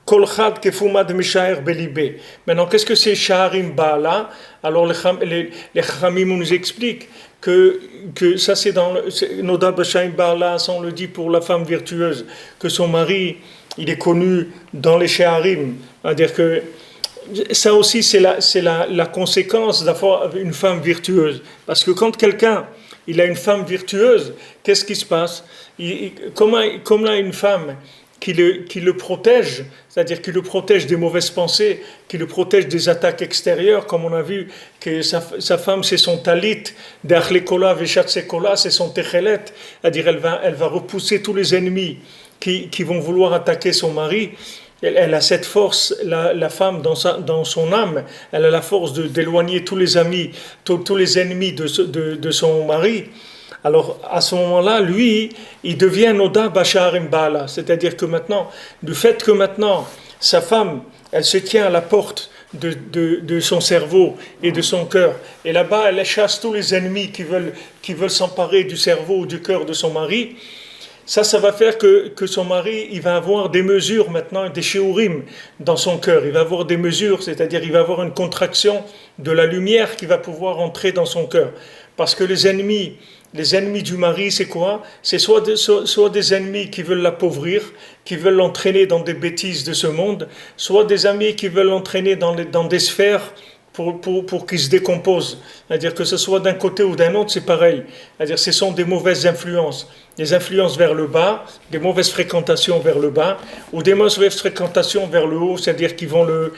[SPEAKER 2] Kol Chad Kefumad Mishaer Belibé. Maintenant, qu'est-ce que c'est Sha'arim Baala? Alors les Chachamim nous expliquent que ça c'est dans Noda B'Shaim Ba'ala, ça on le dit pour la femme virtueuse, que son mari, il est connu dans les Sheharim. C'est-à-dire que ça aussi c'est la conséquence d'avoir une femme virtueuse. Parce que quand quelqu'un, il a une femme virtueuse, qu'est-ce qui se passe? Comme il a une femme qui le protège, c'est-à-dire qui le protège des mauvaises pensées, qui le protège des attaques extérieures, comme on a vu que sa femme c'est son talit, d'Achlekola Veshatsekola c'est son techelet, c'est-à-dire elle va repousser tous les ennemis qui vont vouloir attaquer son mari. Elle a cette force, la femme dans son âme, elle a la force d'éloigner tous les amis, tous les ennemis de son mari. Alors, à ce moment-là, lui, il devient Noda Basharim Ba'ala. C'est-à-dire que maintenant, du fait que maintenant, sa femme, elle se tient à la porte de son cerveau et de son cœur. Et là-bas, elle chasse tous les ennemis qui veulent s'emparer du cerveau ou du cœur de son mari. Ça va faire que son mari, il va avoir des mesures maintenant, des shiurim dans son cœur. Il va avoir des mesures, c'est-à-dire il va avoir une contraction de la lumière qui va pouvoir entrer dans son cœur. Parce que les ennemis du mari, c'est quoi? C'est soit des ennemis qui veulent l'appauvrir, qui veulent l'entraîner dans des bêtises de ce monde, soit des amis qui veulent l'entraîner dans des sphères pour qu'il se décompose. C'est-à-dire que ce soit d'un côté ou d'un autre, c'est pareil. C'est-à-dire que ce sont des mauvaises influences. Des influences vers le bas, des mauvaises fréquentations vers le bas, ou des mauvaises fréquentations vers le haut, c'est-à-dire qu'ils vont le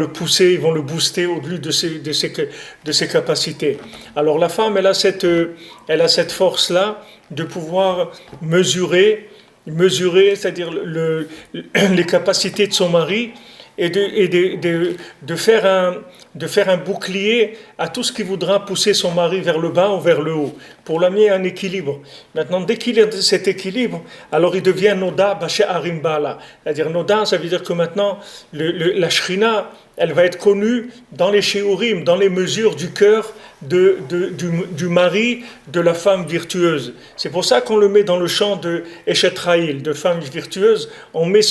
[SPEAKER 2] pousser, ils vont le booster au-delà de ses capacités. Alors la femme, elle a cette force-là de pouvoir mesurer, c'est-à-dire les capacités de son mari, et de faire un bouclier à tout ce qui voudra pousser son mari vers le bas ou vers le haut, pour l'amener à un équilibre. Maintenant, dès qu'il a cet équilibre, alors il devient Noda Basharim Ba'ala. C'est-à-dire Noda, ça veut dire que maintenant, la Shrina, elle va être connue dans les shiurim, dans les mesures du cœur du mari de la femme virtueuse. C'est pour ça qu'on le met dans le champ de Eshet Ha'il, de femme virtueuse. On met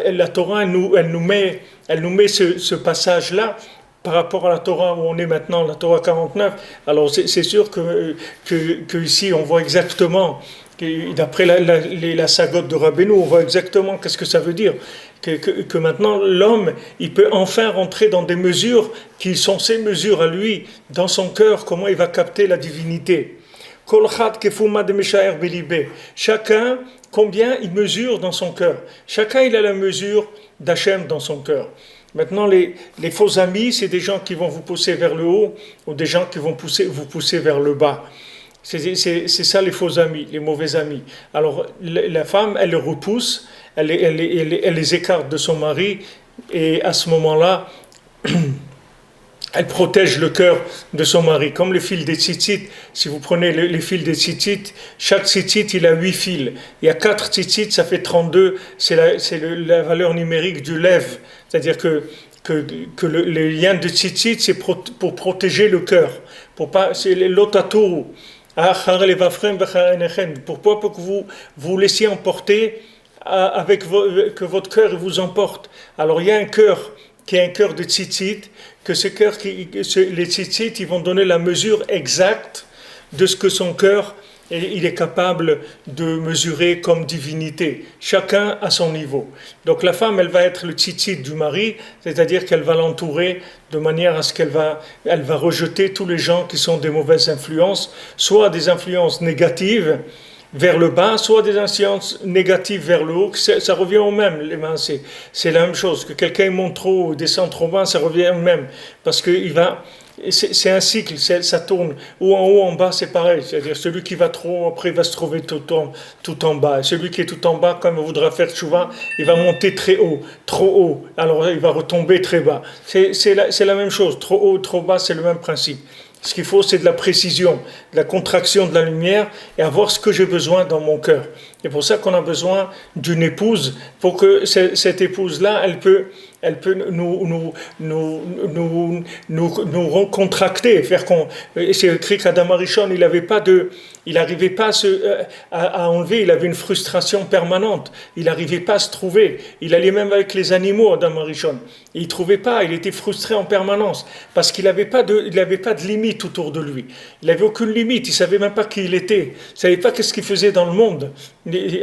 [SPEAKER 2] la Torah, elle nous met ce passage-là par rapport à la Torah où on est maintenant, la Torah 49. Alors c'est sûr que ici on voit exactement, d'après la sagote de Rabbeinu, on voit exactement qu'est-ce que ça veut dire. Que maintenant l'homme, il peut enfin rentrer dans des mesures qui sont ses mesures à lui, dans son cœur, comment il va capter la divinité. Chacun, combien il mesure dans son cœur. Chacun, il a la mesure d'Hachem dans son cœur. Maintenant, les faux amis, c'est des gens qui vont vous pousser vers le haut ou des gens qui vont vous pousser vers le bas. C'est ça les faux amis, les mauvais amis. Alors, la femme, elle les repousse, elle les écarte de son mari, et à ce moment-là, elle protège le cœur de son mari. Comme le fil des tzitzit, si vous prenez les fils des tzitzit, chaque tzitzit, il a 8 fils. Il y a 4 tzitzit, ça fait 32, c'est la valeur numérique du lève. C'est-à-dire que le lien de tzitzit, c'est pour protéger le cœur. C'est l'otatouru. Pourquoi? Pour que vous laissiez emporter que votre cœur vous emporte. Alors il y a un cœur qui est un cœur de tzitzit, que les tzitzit, ils vont donner la mesure exacte de ce que son cœur il est capable de mesurer comme divinité. Chacun à son niveau. Donc la femme, elle va être le tzitzit du mari, c'est-à-dire qu'elle va l'entourer de manière à ce qu'elle va rejeter tous les gens qui sont des mauvaises influences, soit des influences négatives vers le bas, soit des influences négatives vers le haut. Ça revient au même, les mains, c'est la même chose. Que quelqu'un monte trop ou descend trop bas, ça revient au même. Parce que c'est un cycle, ça tourne. Ou en haut, en bas, c'est pareil. C'est-à-dire celui qui va trop haut, après, il va se trouver tout en bas. Et celui qui est tout en bas, comme il voudra faire tchouva, il va monter très haut, trop haut. Alors il va retomber très bas. C'est la même chose. Trop haut, trop bas, c'est le même principe. Ce qu'il faut, c'est de la précision, de la contraction de la lumière et avoir ce que j'ai besoin dans mon cœur. C'est pour ça qu'on a besoin d'une épouse, pour que cette épouse-là, elle peut nous recontracter, faire qu'on. C'est écrit qu'Adam Arishon, il n'arrivait pas à enlever, il avait une frustration permanente, il n'arrivait pas à se trouver. Il allait même avec les animaux, Adam Arishon. Il ne trouvait pas, il était frustré en permanence, parce qu'il n'avait pas de limite autour de lui. Il n'avait aucune limite, il ne savait même pas qui il était, il ne savait pas qu'est-ce qu'il faisait dans le monde,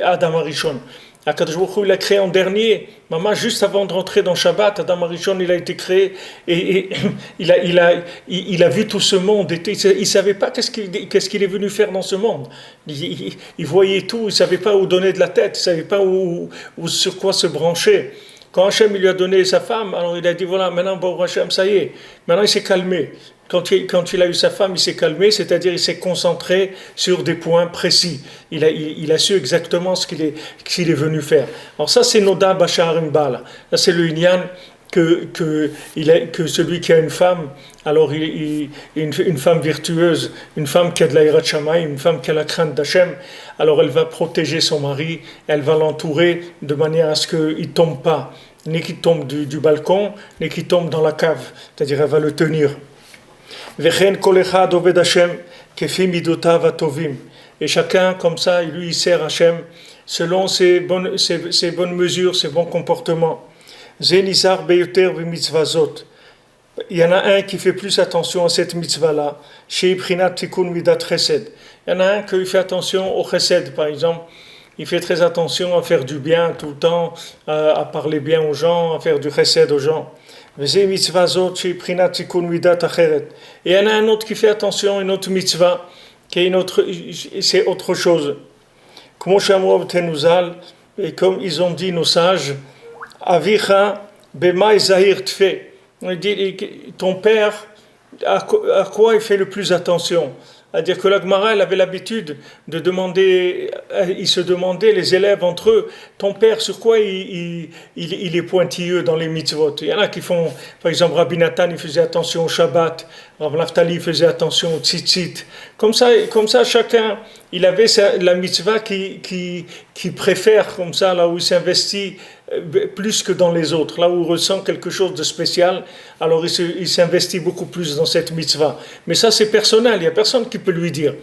[SPEAKER 2] Adam Arishon. Akadosh Baruch Hu, il l'a créé en dernier. Maman, juste avant de rentrer dans Shabbat, Adam Arishon, il a été créé et il a vu tout ce monde. Il ne savait pas qu'est-ce qu'il est venu faire dans ce monde. Il voyait tout, il ne savait pas où donner de la tête, il ne savait pas sur quoi se brancher. Quand Hachem lui a donné sa femme, alors il a dit voilà, maintenant, bon Hachem, ça y est, maintenant il s'est calmé. Quand il a eu sa femme, il s'est calmé, c'est-à-dire il s'est concentré sur des points précis. Il a su exactement ce qu'il est venu faire. Alors ça, c'est Noda Bashar Imbal. Ça, c'est le Inyan que celui qui a une femme, alors une femme virtueuse, une femme qui a de la Hirat Shamayim, une femme qui a la crainte d'Hachem, alors elle va protéger son mari, elle va l'entourer de manière à ce qu'il ne tombe pas, ni qu'il tombe du balcon, ni qu'il tombe dans la cave. C'est-à-dire elle va le tenir. Et chacun comme ça, lui il sert Hachem selon ses bonnes mesures, ses bons comportements. Il y en a un qui fait plus attention à cette mitzvah-là. Il y en a un qui fait attention au chesed, par exemple. Il fait très attention à faire du bien tout le temps, à parler bien aux gens, à faire du chesed aux gens. Et il y en a un autre qui fait attention à une autre mitzvah, c'est autre chose. Et comme ils ont dit nos sages, Avicha b'mai zahir tfeh. Ton père, à quoi il fait le plus attention? C'est-à-dire que la Gemara, elle avait l'habitude de demander, ils se demandaient, les élèves entre eux, ton père, sur quoi il est pointilleux dans les mitzvot? Il y en a qui font, par exemple, Rabbi Nathan, il faisait attention au Shabbat, Rav Naftali faisait attention au tzitzit. Comme ça, chacun, il avait la mitzvah qui préfère, comme ça, là où il s'investit plus que dans les autres, là où il ressent quelque chose de spécial, alors il s'investit beaucoup plus dans cette mitzvah. Mais ça, c'est personnel, il n'y a personne qui peut lui dire.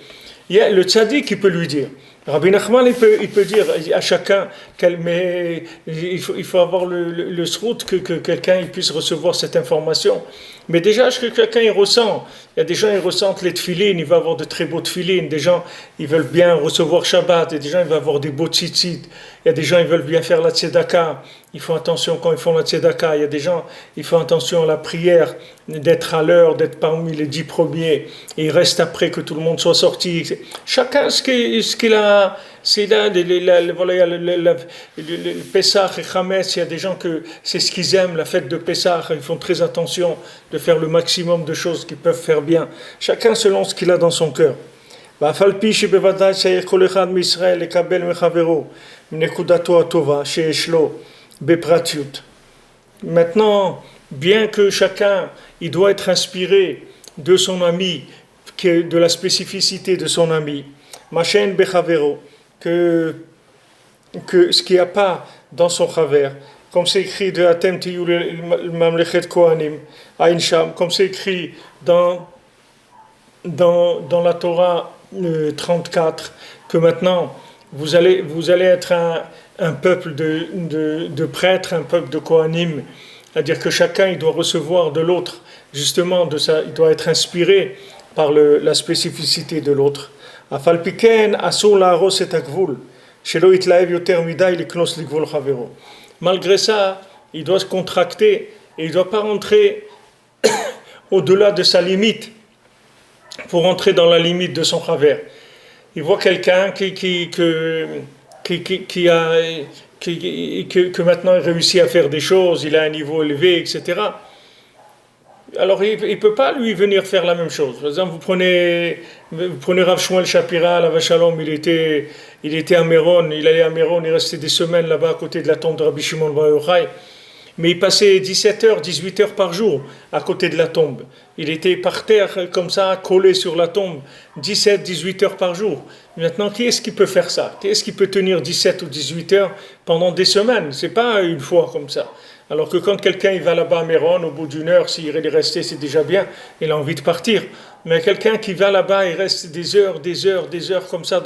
[SPEAKER 2] Il y a le tzaddik qui peut lui dire. Rabbi Nachman, il peut dire à chacun, mais il faut avoir le srout que quelqu'un puisse recevoir cette information. Mais déjà, que quelqu'un il ressent. Il y a des gens, ils ressentent les tefilines, il va avoir de très beaux tefilines. Des gens, ils veulent bien recevoir Shabbat. Il y a des gens, ils vont avoir des beaux tzitzit. Il y a des gens, ils veulent bien faire la tzedaka. Ils font attention quand ils font la tzedaka. Il y a des gens, ils font attention à la prière, d'être à l'heure, d'être parmi les 10 premiers. Et ils restent après que tout le monde soit sorti. Chacun, ce qu'il a, c'est là, le Pessah et Chametz, il y a des gens que c'est ce qu'ils aiment, la fête de Pessah. Ils font très attention de faire le maximum de choses qu'ils peuvent faire bien. Chacun selon ce qu'il a dans son cœur. Maintenant, bien que chacun, il doit être inspiré de son ami, de la spécificité de son ami, que ce qu'il n'y a pas dans son chaver, comme c'est écrit de Atem Tiyul Mamlechet Kohanim, Ain Sham, comme c'est écrit dans la Torah 34, que maintenant vous allez être un peuple de prêtres, un peuple de Kohanim, c'est-à-dire que chacun il doit recevoir de l'autre, justement de ça, il doit être inspiré par la spécificité de l'autre. Afalpiken asur la'aros et agvul, shelo itlaev yoter midai liknos ligvul chavero. Malgré ça, il doit se contracter et il ne doit pas rentrer au-delà de sa limite pour rentrer dans la limite de son chaver. Il voit quelqu'un que maintenant il réussit à faire des choses, il a un niveau élevé, etc. Alors il ne peut pas lui venir faire la même chose. Par exemple, vous prenez Rav Shmuel Shapira, la Vachalom, il était à Méron, il allait à Méron, il restait des semaines là-bas à côté de la tombe de Rabbi Shimon Bar Yochai. Mais il passait 17 heures, 18 heures par jour à côté de la tombe. Il était par terre comme ça, collé sur la tombe, 17, 18 heures par jour. Maintenant, qui est-ce qui peut faire ça? Qui est-ce qui peut tenir 17 ou 18 heures pendant des semaines? C'est pas une fois comme ça. Alors que quand quelqu'un il va là-bas à Méron, au bout d'une heure, s'il est resté, c'est déjà bien, il a envie de partir. Mais quelqu'un qui va là-bas, il reste des heures comme ça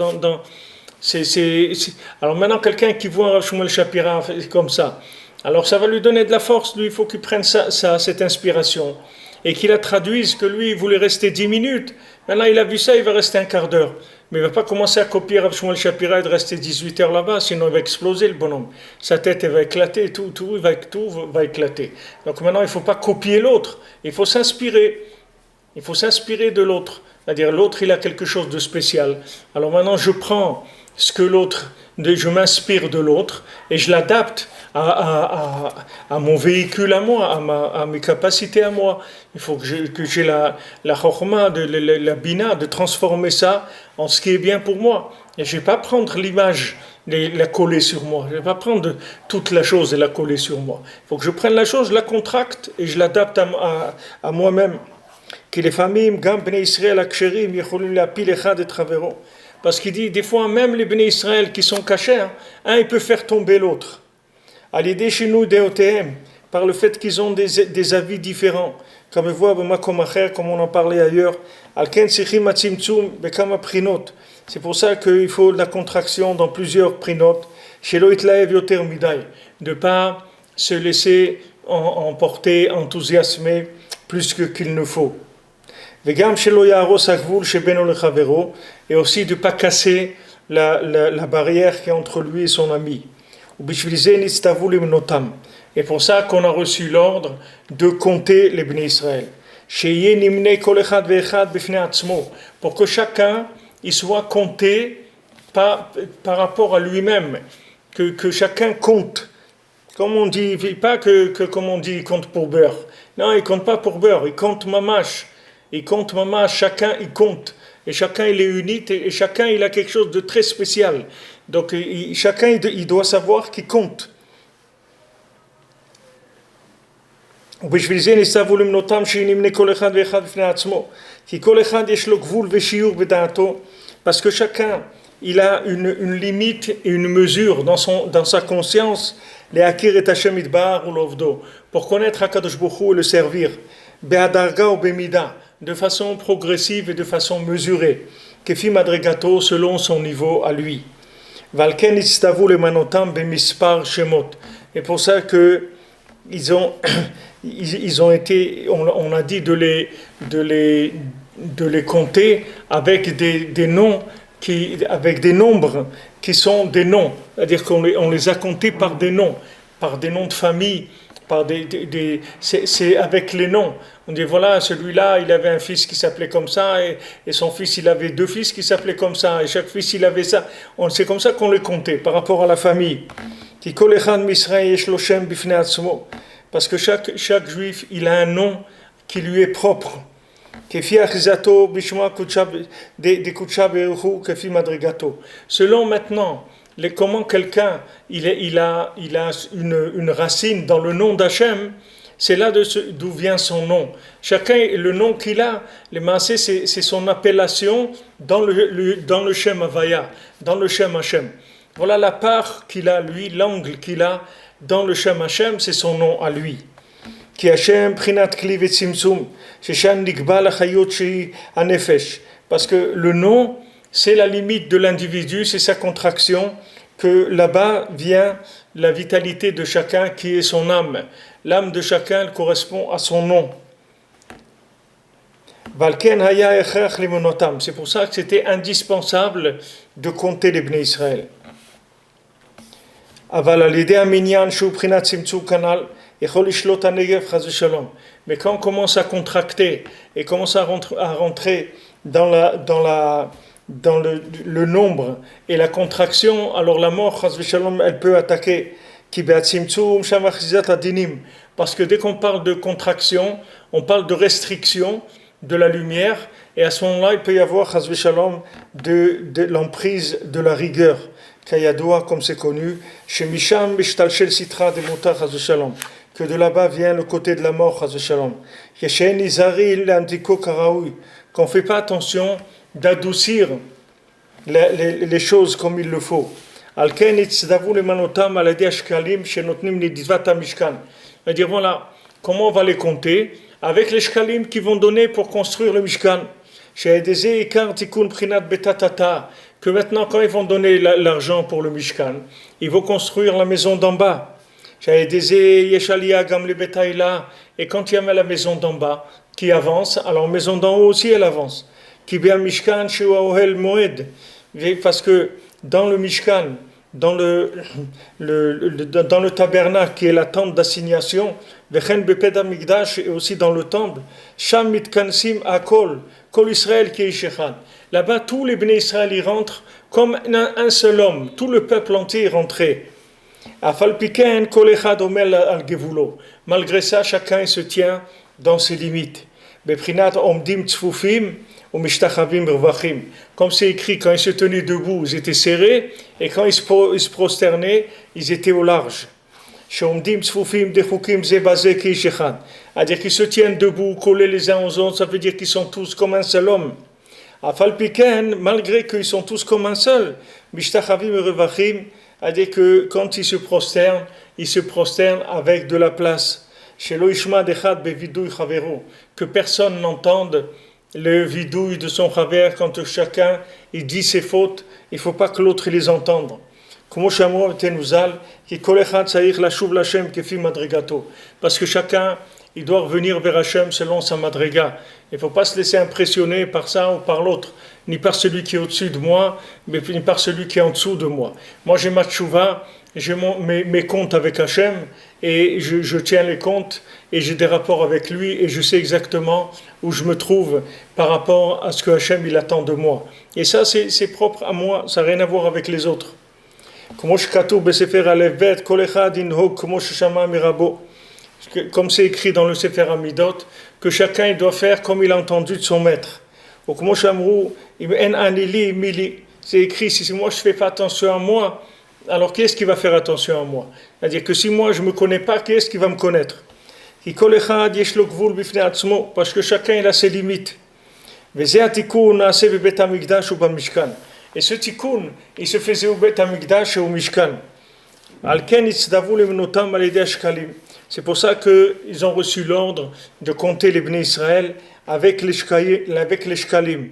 [SPEAKER 2] Alors maintenant, quelqu'un qui voit Rav Shmuel Shapira comme ça, alors ça va lui donner de la force, lui, il faut qu'il prenne cette inspiration et qu'il la traduise, que lui, il voulait rester 10 minutes. Maintenant, il a vu ça, il va rester un quart d'heure. Mais il ne va pas commencer à copier Rav Shmuel Shapira et de rester 18 heures là-bas, sinon il va exploser le bonhomme. Sa tête elle va éclater, tout va éclater. Donc maintenant, il ne faut pas copier l'autre, il faut s'inspirer. Il faut s'inspirer de l'autre. C'est-à-dire, l'autre, il a quelque chose de spécial. Alors maintenant, je prends ce que l'autre, je m'inspire de l'autre et je l'adapte à mon véhicule à moi, à mes capacités à moi. Il faut que j'ai la chokhma, la bina, de transformer ça en ce qui est bien pour moi. Et je ne vais pas prendre l'image et la coller sur moi. Je ne vais pas prendre toute la chose et la coller sur moi. Il faut que je prenne la chose, je la contracte et je l'adapte à moi-même. Parce qu'il dit, des fois, même les Bnei Israël qui sont cachés, un il peut faire tomber l'autre. À l'idée chez nous d'EOTM, par le fait qu'ils ont des avis différents. Comme on voit, comme on en parlait ailleurs, c'est pour ça qu'il faut de la contraction dans plusieurs prinotes. De ne pas se laisser emporter, enthousiasmer plus qu'il ne faut. Et aussi de ne pas casser la barrière qui est entre lui et son ami. Et pour ça qu'on a reçu l'ordre de compter les Bnei Israël. Pour que chacun il soit compté par rapport à lui-même, que chacun compte. Comme on dit, pas comme on dit, il compte pour beurre. Non, il ne compte pas pour beurre, il compte mamash. Il compte mamash, chacun il compte. Et chacun il est unique et chacun il a quelque chose de très spécial. Donc chacun il doit savoir qu'il compte. Parce que chacun il a une limite et une mesure dans sa conscience, pour connaître Hakadosh Baruch Hu et le servir, de façon progressive et de façon mesurée, selon son niveau à lui. Et pour ça que ils ont été, on a dit de les compter avec des noms avec des nombres qui sont des noms, c'est-à-dire qu'on les a comptés par des noms de famille, c'est avec les noms. On dit voilà, celui-là, il avait un fils qui s'appelait comme ça, et son fils, il avait 2 fils qui s'appelaient comme ça, et chaque fils, il avait ça. C'est comme ça qu'on les comptait, par rapport à la famille. Parce que chaque juif, il a un nom qui lui est propre. Selon maintenant comment quelqu'un il a une racine dans le nom d'Hachem, c'est là d'où vient son nom. Chacun, le nom qu'il a, les massés, c'est son appellation dans le Shem Havaya, dans le Shem Hachem. Voilà la part qu'il a, lui, l'angle qu'il a dans le Shem Hachem, c'est son nom à lui. Ki Hachem prinat kli vetzimtzum, sheshan nikba lachayot shei hanefesh. Parce que le nom, c'est la limite de l'individu, c'est sa contraction, que là-bas vient la vitalité de chacun qui est son âme. L'âme de chacun correspond à son nom. C'est pour ça que c'était indispensable de compter les Bnei Israël. Mais quand on commence à contracter et commence à rentrer dans le nombre et la contraction, alors la mort, elle peut attaquer. Parce que dès qu'on parle de contraction, on parle de restriction de la lumière, et à ce moment-là, il peut y avoir de l'emprise de la rigueur. Kayadoua, comme c'est connu, chez Misham Mishtalshel Sitra de Moutar, que de là-bas vient le côté de la mort, qu'on ne fait pas attention d'adoucir les choses comme il le faut. Al ken itzdavu lemanotam al yadi ashkalim shenotnim lidvat hamishkan. C'est-à-dire, voilà, comment on va les compter? Avec les shkalim qui vont donner pour construire le Mishkan. Que maintenant, quand ils vont donner l'argent pour le Mishkan, ils vont construire la maison d'en bas. Et quand il y a la maison d'en bas qui avance, alors la maison d'en haut aussi elle avance. Parce que dans le Mishkan, dans le tabernacle qui est la tente d'assignation, et aussi dans le temple, Sham mitkansim akol, kol Israël qui est là-bas, tous les Bnei Israël y rentrent comme un seul homme, tout le peuple entier est rentré. Malgré ça, chacun se tient dans ses limites. Comme c'est écrit, quand ils se tenaient debout, ils étaient serrés, et quand ils se prosternaient, ils étaient au large. C'est-à-dire qu'ils se tiennent debout, collés les uns aux autres, ça veut dire qu'ils sont tous comme un seul homme. Malgré qu'ils sont tous comme un seul, c'est-à-dire que quand ils se prosternent avec de la place. Que personne n'entende le vidouille de son chaver quand chacun il dit ses fautes, il ne faut pas que l'autre les entende. Parce que chacun il doit revenir vers Hachem selon sa madriga. Il ne faut pas se laisser impressionner par ça ou par l'autre, ni par celui qui est au-dessus de moi, mais ni par celui qui est en dessous de moi. Moi j'ai ma tchouva, j'ai mes comptes avec Hachem, et je tiens les comptes, et j'ai des rapports avec lui, et je sais exactement où je me trouve par rapport à ce que Hachem il attend de moi. Et ça c'est propre à moi, ça n'a rien à voir avec les autres. Comme c'est écrit dans le Sefer Amidot, que chacun il doit faire comme il a entendu de son maître. C'est écrit, si moi je ne fais pas attention à moi, alors qui est-ce qui va faire attention à moi? C'est-à-dire que si moi je ne me connais pas, qui est-ce qui va me connaître? Parce que chacun il a ses limites. Et ce tikkun, il se faisait au Bet Hamikdash et au Mishkan. C'est pour ça qu'ils ont reçu l'ordre de compter les Bnei Israël avec les shkalim.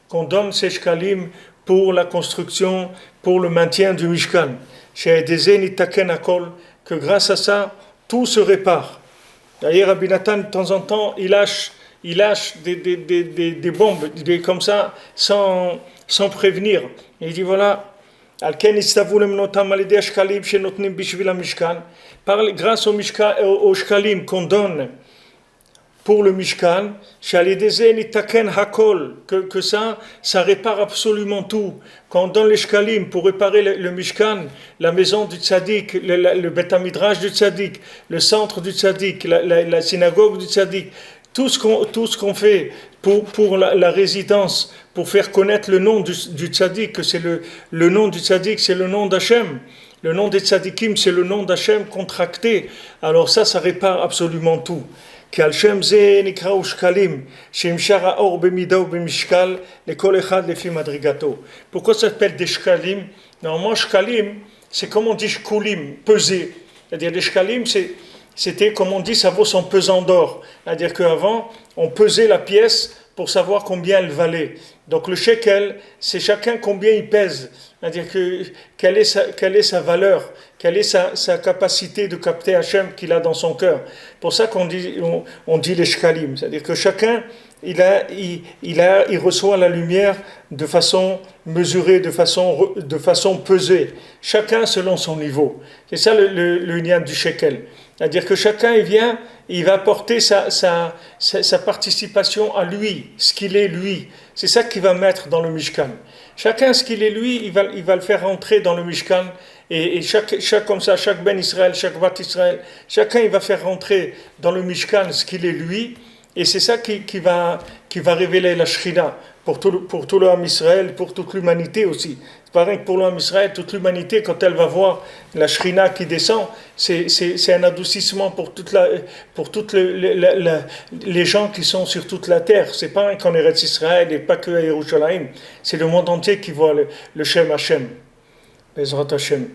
[SPEAKER 2] Qu'on donne ces shkalim pour la construction, pour le maintien du Mishkan. Que grâce à ça, tout se répare. D'ailleurs, Rabbi Nathan, de temps en temps, il lâche des bombes comme ça, sans prévenir. Il dit voilà, grâce au shkalim qu'on donne pour le Mishkan, que ça répare absolument tout. Quand on donne les shkalim pour réparer le Mishkan, la maison du tzaddik, le Bet HaMidrash du tzaddik, le centre du tzaddik, la synagogue du tzaddik, tout ce qu'on fait pour la résidence, pour faire connaître le nom du tzaddik, que c'est le nom du tzaddik, c'est le nom d'Hachem. Le nom des tzaddikim, c'est le nom d'Hachem contracté. Alors ça répare absolument tout. Pourquoi ça s'appelle des shkalim? Normalement, shkalim, c'est comme on dit shkulim, peser. C'est-à-dire des shkalim, c'était comme on dit, ça vaut son pesant d'or. C'est-à-dire qu'avant, on pesait la pièce pour savoir combien elle valait. Donc le shekel, c'est chacun combien il pèse. C'est-à-dire quelle est sa valeur, quelle est sa capacité de capter Hachem qu'il a dans son cœur. Pour ça qu'on dit les shkalim. C'est-à-dire que chacun, il reçoit la lumière de façon mesurée, de façon pesée. Chacun selon son niveau. C'est ça le niam du shekel. C'est-à-dire que chacun il va apporter sa participation à lui, ce qu'il est lui. C'est ça qu'il va mettre dans le Mishkan. Chacun ce qu'il est lui, il va le faire rentrer dans le Mishkan. Et chaque Ben Israël, chaque Bat Israël, chacun il va faire rentrer dans le Mishkan ce qu'il est lui. Et c'est ça qui va révéler la Shrina pour tout le Ham Israël, pour toute l'humanité aussi. pareil que pour l'homme Israël, toute l'humanité, quand elle va voir la Shrina qui descend, c'est un adoucissement pour toutes les gens qui sont sur toute la terre. C'est pas qu'en Eretz Israël et pas que à Yerushalayim. C'est le monde entier qui voit le Shem Hashem. Bezrat Hashem.